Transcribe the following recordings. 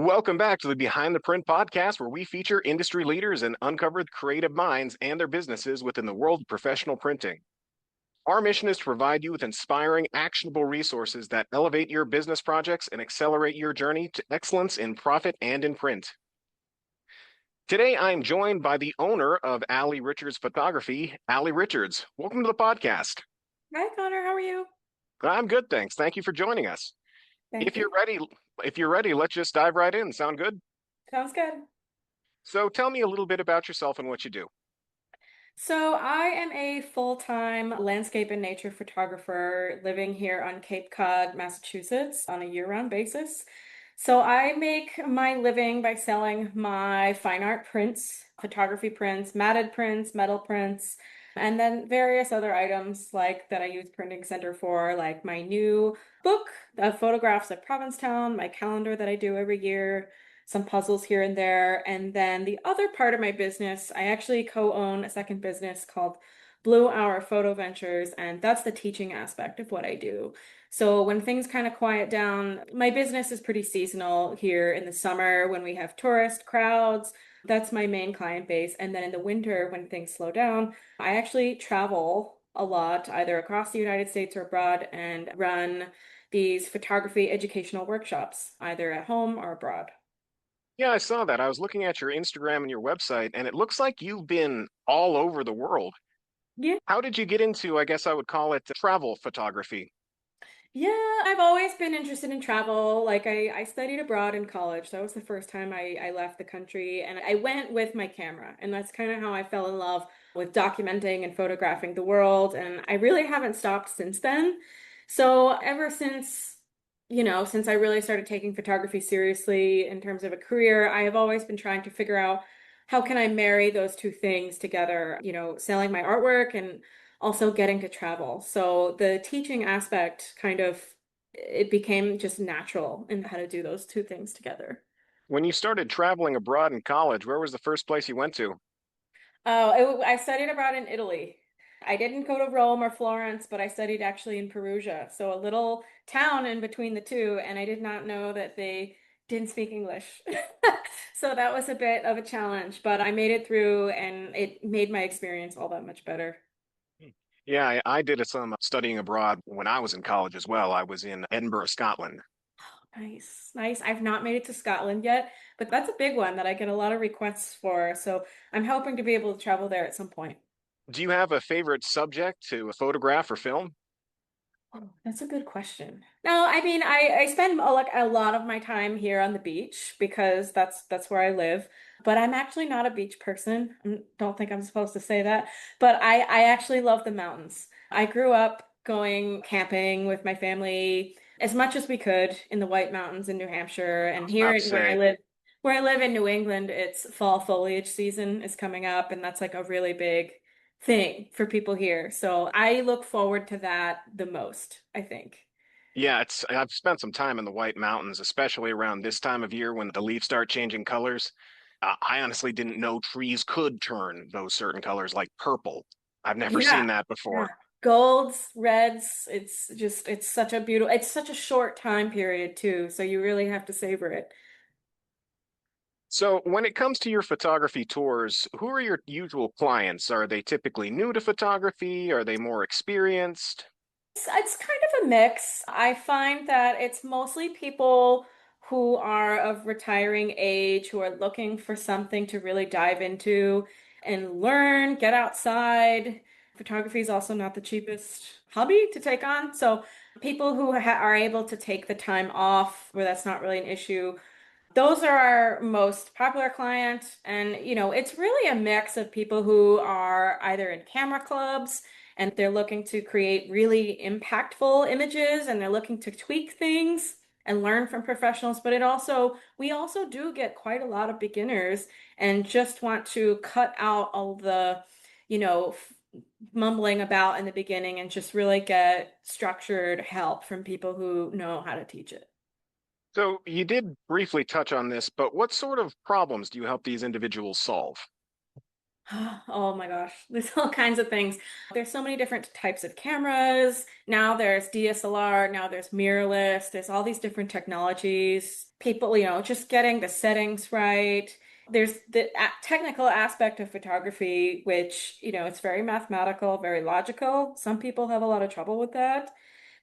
Welcome back to the Behind the Print podcast, where we feature industry leaders and uncover the creative minds and their businesses within the world of professional printing. Our mission is to provide you with inspiring, actionable resources that elevate your business projects and accelerate your journey to excellence in profit and in print. Today, I'm joined by the owner of Allie Richards Photography, Allie Richards. Welcome to the podcast. Hi, Connor. How are you? I'm good, thanks. Thank you for joining us. Thank If you. you're ready, if you're ready, let's just dive right in. Sound good? Sounds good. So tell me a little bit about yourself and what you do. So, I am a full-time landscape and nature photographer living here on Cape Cod, Massachusetts on a year-round basis. So, I make my living by selling my fine art prints, photography prints, matted prints, metal prints, and then various other items like that I use printing center for, like my new book of photographs of Provincetown, my calendar that I do every year, some puzzles here and there. And then the other part of my business, I actually co-own a second business called Blue Hour Photo Ventures, and that's the teaching aspect of what I do. So when things kind of quiet down, my business is pretty seasonal here in the summer when we have tourist crowds. That's my main client base. And then in the winter, when things slow down, I actually travel a lot, either across the United States or abroad, and run these photography educational workshops, either at home or abroad. Yeah, I saw that. I was looking at your Instagram and your website, and it looks like you've been all over the world. Yeah. How did you get into, I guess I would call it travel photography? Yeah, I've always been interested in travel. Like I studied abroad in college. So that was the first time I left the country and I went with my camera. And that's kind of how I fell in love with documenting and photographing the world. And I really haven't stopped since then. So ever since, since I really started taking photography seriously in terms of a career, I have always been trying to figure out how can I marry those two things together, selling my artwork and also getting to travel. So the teaching aspect kind of it became just natural in how to do those two things together. When you started traveling abroad in college, where was the first place you went to? I studied abroad in Italy. I didn't go to Rome or Florence, but I studied actually in Perugia, so a little town in between the two, and I did not know that they didn't speak English. So that was a bit of a challenge, but I made it through and it made my experience all that much better. Yeah, I did some studying abroad when I was in college as well. I was in Edinburgh, Scotland. Nice, nice. I've not made it to Scotland yet, but that's a big one that I get a lot of requests for. So I'm hoping to be able to travel there at some point. Do you have a favorite subject to photograph or film? Oh, that's a good question. No, I mean, I spend like a lot of my time here on the beach because that's where I live. But I'm actually not a beach person. Don't think I'm supposed to say that, but I actually love the mountains. I grew up going camping with my family as much as we could in the White Mountains in New Hampshire, and About here to where I say, live. Where I live in New England, it's fall foliage season is coming up, and that's like a really big thing for people here. So I look forward to that the most, I think. yeah, I've spent some time in the White Mountains, especially around this time of year when the leaves start changing colors. I honestly didn't know trees could turn those certain colors like purple. I've never seen Yeah. that Yeah. before. Golds, reds, it's such a beautiful, it's such a short time period too. So you really have to savor it. So, when it comes to your photography tours, who are your usual clients? Are they typically new to photography? Are they more experienced? It's kind of a mix. I find that it's mostly people who are of retiring age who are looking for something to really dive into and learn, get outside. Photography is also not the cheapest hobby to take on. So people who ha are able to take the time off where that's not really an issue, those are our most popular clients. And, it's really a mix of people who are either in camera clubs and they're looking to create really impactful images and they're looking to tweak things and learn from professionals. But we also do get quite a lot of beginners and just want to cut out all the, you know, f- mumbling about in the beginning and just really get structured help from people who know how to teach it. So, you did briefly touch on this, but what sort of problems do you help these individuals solve? Oh my gosh, there's all kinds of things. There's so many different types of cameras. Now there's DSLR, now there's mirrorless, there's all these different technologies. People, just getting the settings right. There's the technical aspect of photography, which, it's very mathematical, very logical. Some people have a lot of trouble with that.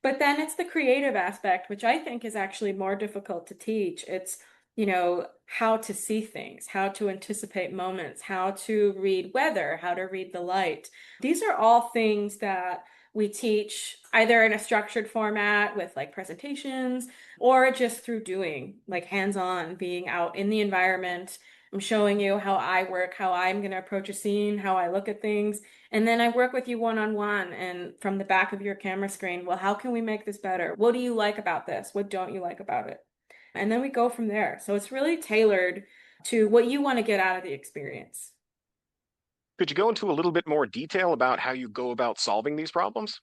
But then it's the creative aspect, which I think is actually more difficult to teach. It's, how to see things, how to anticipate moments, how to read weather, how to read the light. These are all things that we teach either in a structured format with like presentations or just through doing, like hands-on, being out in the environment. I'm showing you how I work, how I'm going to approach a scene, how I look at things. And then I work with you one-on-one and from the back of your camera screen, well, how can we make this better? What do you like about this? What don't you like about it? And then we go from there. So it's really tailored to what you want to get out of the experience. Could you go into a little bit more detail about how you go about solving these problems?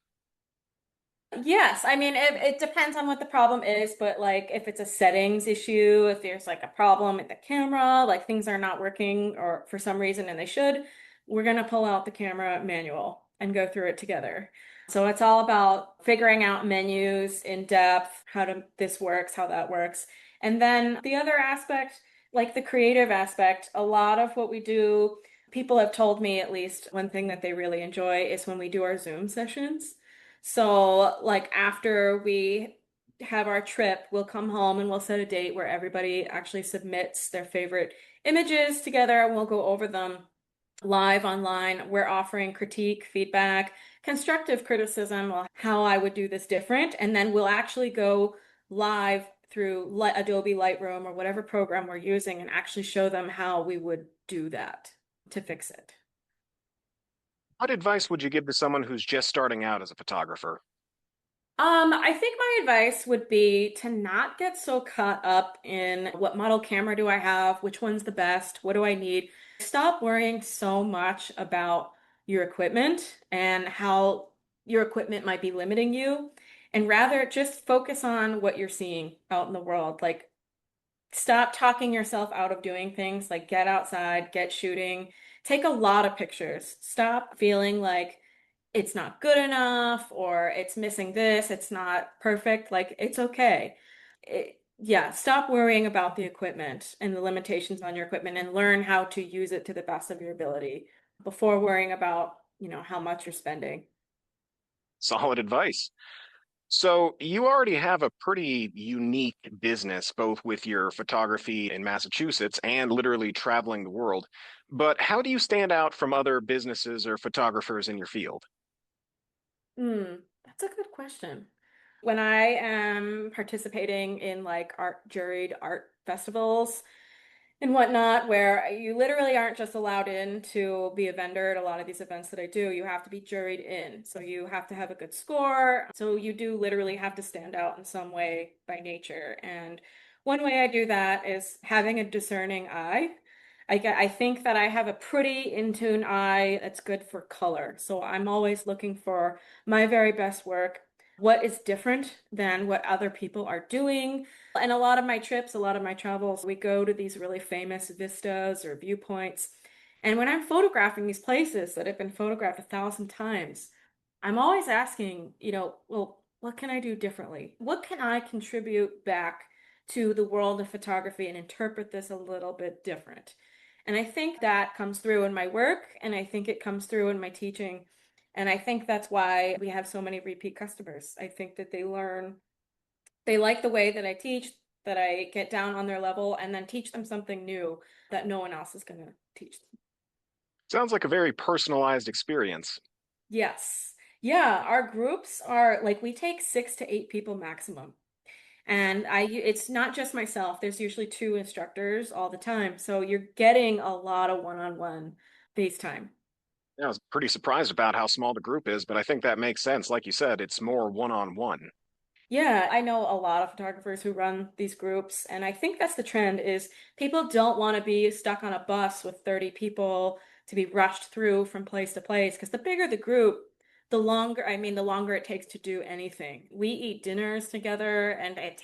Yes, I mean it depends on what the problem is, but like if it's a settings issue, if there's like a problem with the camera, like things are not working or for some reason and they should, we're gonna pull out the camera manual and go through it together. So it's all about figuring out menus in depth, how to this works, how that works. And then the other aspect, like the creative aspect, a lot of what we do, people have told me at least one thing that they really enjoy is when we do our Zoom sessions. So, like, after we have our trip, we'll come home and we'll set a date where everybody actually submits their favorite images together and we'll go over them live online. We're offering critique, feedback, constructive criticism on how I would do this different. And then we'll actually go live through Adobe Lightroom or whatever program we're using and actually show them how we would do that to fix it. What advice would you give to someone who's just starting out as a photographer? I think my advice would be to not get so caught up in what model camera do I have, which one's the best, what do I need. Stop worrying so much about your equipment and how your equipment might be limiting you, and rather just focus on what you're seeing out in the world. Like, stop talking yourself out of doing things, like get outside, get shooting, take a lot of pictures. Stop feeling like it's not good enough or it's missing this, it's not perfect. Like it's okay. Yeah, stop worrying about the equipment and the limitations on your equipment and learn how to use it to the best of your ability before worrying about, how much you're spending. Solid advice. So, you already have a pretty unique business, both with your photography in Massachusetts and literally traveling the world. But how do you stand out from other businesses or photographers in your field? That's a good question. When I am participating in like juried art festivals, and whatnot, where you literally aren't just allowed in to be a vendor at a lot of these events that I do. You have to be juried in. So you have to have a good score. So you do literally have to stand out in some way by nature. And one way I do that is having a discerning eye. I think that I have a pretty in tune eye that's good for color. So I'm always looking for my very best work. What is different than what other people are doing? And a lot of my trips, a lot of my travels, we go to these really famous vistas or viewpoints. And when I'm photographing these places that have been photographed 1,000 times, I'm always asking, well, what can I do differently? What can I contribute back to the world of photography and interpret this a little bit different? And I think that comes through in my work, and I think it comes through in my teaching. And I think that's why we have so many repeat customers. I think that they like the way that I teach, that I get down on their level and then teach them something new that no one else is going to teach them. Sounds like a very personalized experience. Yes. Yeah, our groups are like we take 6 to 8 people maximum. And it's not just myself. There's usually two instructors all the time. So you're getting a lot of one-on-one FaceTime. Yeah, I was pretty surprised about how small the group is, but I think that makes sense. Like you said, it's more one-on-one. Yeah, I know a lot of photographers who run these groups, and I think that's the trend is people don't want to be stuck on a bus with 30 people to be rushed through from place to place because the bigger the group, the longer it takes to do anything. We eat dinners together and it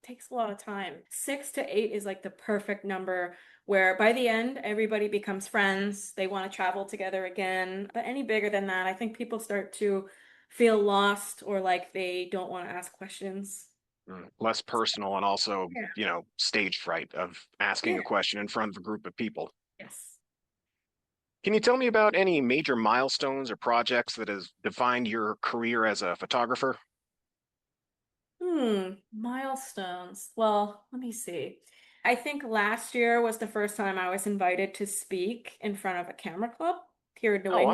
takes a lot of time. 6 to 8 is like the perfect number where by the end, everybody becomes friends. They want to travel together again. But any bigger than that, I think people start to feel lost or like they don't want to ask questions. Less personal and also, Yeah. stage fright of asking Yeah. a question in front of a group of people. Yes. Can you tell me about any major milestones or projects that has defined your career as a photographer? Milestones. Well, let me see. I think last year was the first time I was invited to speak in front of a camera club here in New Oh, wow.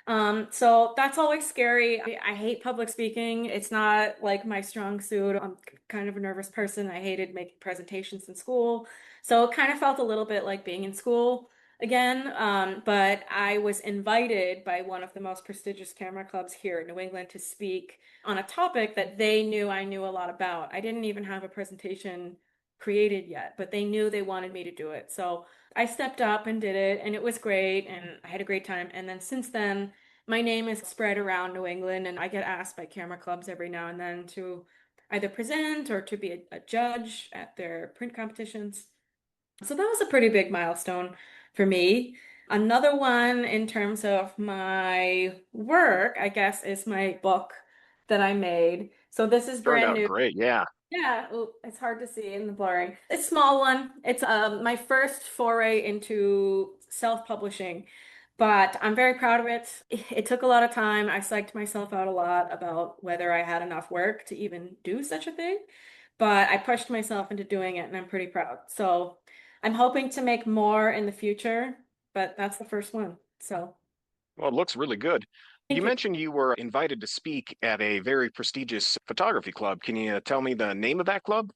England. So that's always scary. I hate public speaking. It's not like my strong suit. I'm kind of a nervous person. I hated making presentations in school. So it kind of felt a little bit like being in school again. But I was invited by one of the most prestigious camera clubs here in New England to speak on a topic that they knew I knew a lot about. I didn't even have a presentation created yet, but they knew they wanted me to do it. So I stepped up and did it, and it was great, and I had a great time. And then since then, my name is spread around New England, and I get asked by camera clubs every now and then to either present or to be a judge at their print competitions. So that was a pretty big milestone for me. Another one in terms of my work, I guess, is my book that I made. So this is Turned brand out new. great. Yeah. Yeah, oh, it's hard to see in the blurring. It's a small one. It's my first foray into self-publishing, but I'm very proud of it. It took a lot of time. I psyched myself out a lot about whether I had enough work to even do such a thing, but I pushed myself into doing it, and I'm pretty proud. So I'm hoping to make more in the future, but that's the first one. So Well, it looks really good. You thank you. mentioned you were invited to speak at a very prestigious photography club. Can you tell me the name of that club?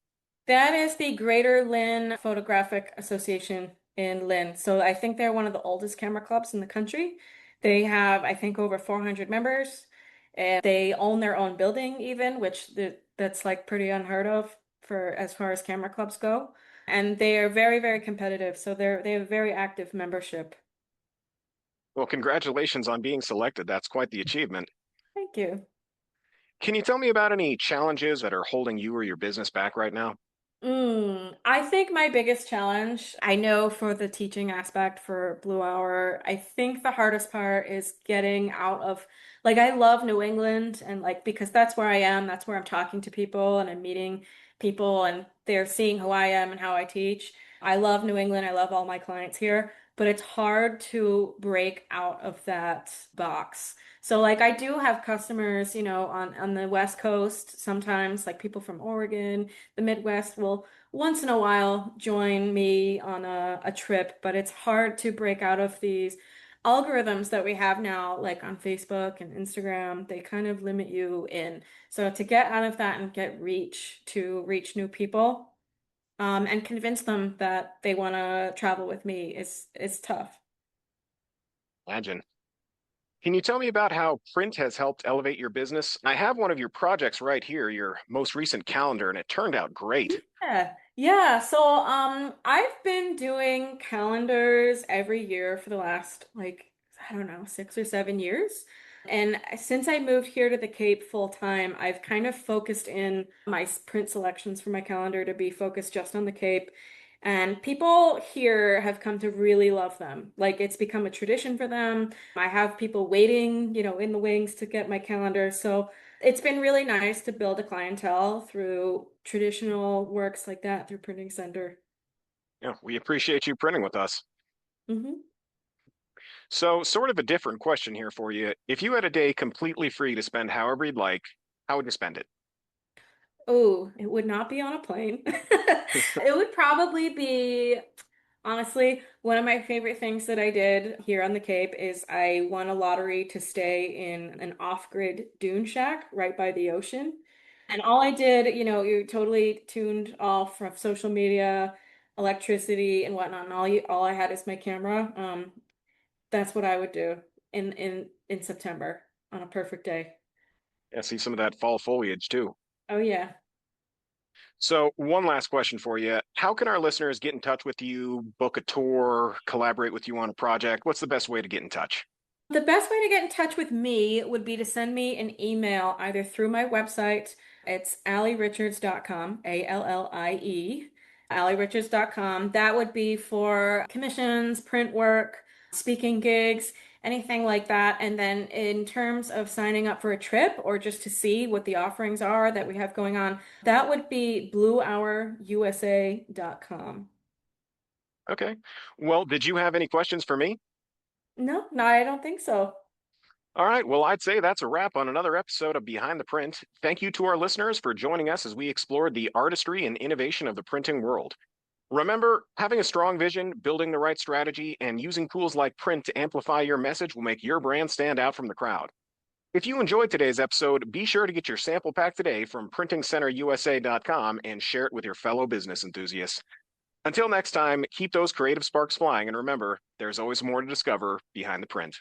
That is the Greater Lynn Photographic Association in Lynn. So I think they're one of the oldest camera clubs in the country. They have, I think, over 400 members, and they own their own building even, which that's like pretty unheard of for as far as camera clubs go. And they are very, very competitive. So they have very active membership. Well, congratulations on being selected. That's quite the achievement. Thank you. Can you tell me about any challenges that are holding you or your business back right now? I think my biggest challenge, I know for the teaching aspect for Blue Hour, I think the hardest part is getting out of, like, I love New England and like, because that's where I am, that's where I'm talking to people and I'm meeting people and they're seeing who I am and how I teach. I love New England. I love all my clients here, but it's hard to break out of that box. So like I do have customers, on the West Coast, sometimes like people from Oregon, the Midwest will once in a while join me on a trip, but it's hard to break out of these algorithms that we have now, like on Facebook and Instagram. They kind of limit you in. So to get out of that and get reach to reach new people, and convince them that they want to travel with me is tough. Imagine. Can you tell me about how print has helped elevate your business? I have one of your projects right here, your most recent calendar, and it turned out great. Yeah, yeah. So, I've been doing calendars every year for the last like, I don't know, 6 or 7 years. And since I moved here to the Cape full time, I've kind of focused in my print selections for my calendar to be focused just on the Cape. And people here have come to really love them. Like it's become a tradition for them. I have people waiting, in the wings to get my calendar. So it's been really nice to build a clientele through traditional works like that through Printing Center. Yeah, we appreciate you printing with us. Hmm. So, sort of a different question here for you. If you had a day completely free to spend however you'd like, how would you spend it? Oh, it would not be on a plane. It would probably be, honestly, one of my favorite things that I did here on the Cape is I won a lottery to stay in an off-grid dune shack right by the ocean. And all I did, you totally tuned off from social media, electricity and whatnot, and all I had is my camera. That's what I would do in September on a perfect day. Yeah, see some of that fall foliage too. Oh yeah. So, one last question for you. How can our listeners get in touch with you, book a tour, collaborate with you on a project? What's the best way to get in touch? The best way to get in touch with me would be to send me an email either through my website, It's allierichards.com, ALLIE, allierichards.com. That would be for commissions, print work, speaking gigs, anything like that. And then in terms of signing up for a trip or just to see what the offerings are that we have going on, that would be bluehourusa.com. Okay. Well, did you have any questions for me? No, I don't think so. All right. Well, I'd say that's a wrap on another episode of Behind the Print. Thank you to our listeners for joining us as we explored the artistry and innovation of the printing world. Remember, having a strong vision, building the right strategy, and using tools like print to amplify your message will make your brand stand out from the crowd. If you enjoyed today's episode, be sure to get your sample pack today from printingcenterusa.com and share it with your fellow business enthusiasts. Until next time, keep those creative sparks flying, and remember, there's always more to discover behind the print.